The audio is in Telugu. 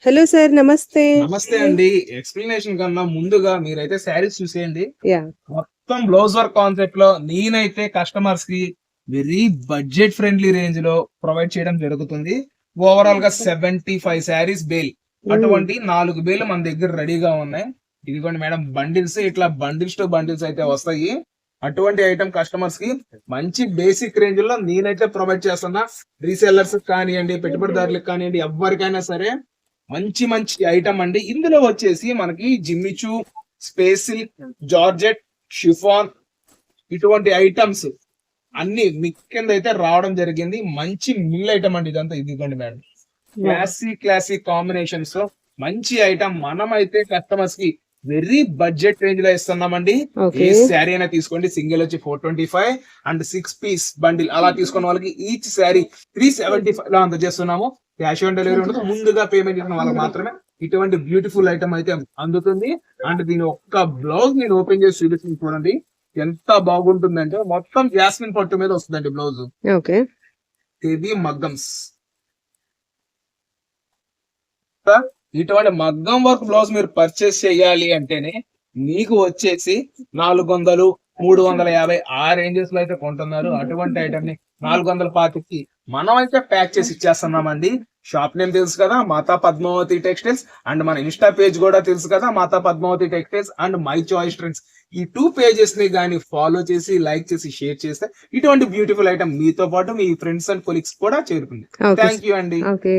హలో సార్, నమస్తే. నమస్తే అండి. ఎక్స్ప్లెనేషన్ కన్నా ముందుగా మీరైతే శారీస్ చూసేయండి. యాహ్! మొత్తం బ్లౌజ్ వర్క్ కాన్సెప్ట్ లో నేనైతే కస్టమర్స్ కి వెరీ బడ్జెట్ ఫ్రెండ్లీ రేంజ్ లో ప్రొవైడ్ చేయడం జరుగుతుంది. ఓవరాల్ గా 75 శారీస్ బేల్. అటువంటి 4 బేలు మన దగ్గర రెడీగా ఉన్నాయి. ఇదిగోండి మేడం, బండిల్స్ ఇట్లా బండిల్స్ టు బండిల్స్ అయితే వస్తాయి. అటువంటి ఐటమ్ కస్టమర్స్ కి మంచి బేసిక్ రేంజ్ లో నేనైతే ప్రొవైడ్ చేస్తున్నా. రీసెల్లర్స్ కానివ్వండి, పెట్టుబడిదారులకు కానివ్వండి, ఎవరికైనా సరే మంచి మంచి ఐటమ్ అండి. ఇందులో వచ్చేసి మనకి Jimmy Choo, space silk, georgette, chiffon ఇటువంటి ఐటమ్స్ అన్ని మిక్ కింద అయితే రావడం జరిగింది. మంచి మిల్ ఐటమ్ అండి ఇదంతా. ఇదిగోండి మేడం, క్లాసిక్ కాంబినేషన్స్ లో మంచి ఐటమ్. మనం అయితే కస్టమర్స్ కి వెరీ బడ్జెట్ రేంజ్ లో ఇస్తున్నామండి. ఏ శారీ అయినా తీసుకోండి. సింగిల్ వచ్చి 425 అండ్ 6 పీస్ బండిల్ అలా తీసుకున్న వాళ్ళకి ఈచ్ శారీ 375 లో అందజేస్తున్నాము. క్యాష్ ఆన్ డెలివరీ ఉండదు. ముందుగా పేమెంట్ చేసిన వాళ్ళకి మాత్రమే ఇటువంటి బ్యూటిఫుల్ ఐటమ్ అయితే అందుతుంది. అండ్ దీని ఒక్క బ్లౌజ్ నేను ఓపెన్ చేసి చూపిస్తుంది చూడండి, ఎంత బాగుంటుందంటే మొత్తం జాస్మిన్ పట్టు మీద వస్తుందండి బ్లౌజ్. ఓకే, ఇది మగ్గమ్స్. ఇటువంటి మగ్గం వర్క్ బ్లౌజ్ మీరు పర్చేస్ చేయాలి అంటేనే మీకు వచ్చేసి 400, 350 ఆ రేంజెస్ లో అయితే కొంటున్నారు. అటువంటి ఐటమ్ ని 425కి మనం అయితే ప్యాక్ చేసి ఇచ్చేస్తున్నామండి. షాప్ నేమ్ తెలుసు కదా, మాతా పద్మావతి టెక్స్టైల్స్. అండ్ మన ఇన్స్టా పేజ్ కూడా తెలుసు కదా, Mata Padmavati textiles and my choice trends. ఈ 2 పేజెస్ ని కానీ ఫాలో చేసి, లైక్ చేసి, షేర్ చేస్తే ఇటువంటి బ్యూటిఫుల్ ఐటమ్ మీతో పాటు మీ ఫ్రెండ్స్ అండ్ కొలీగ్స్ కూడా చేరుతుంది. థ్యాంక్ యూ అండి. ఓకే.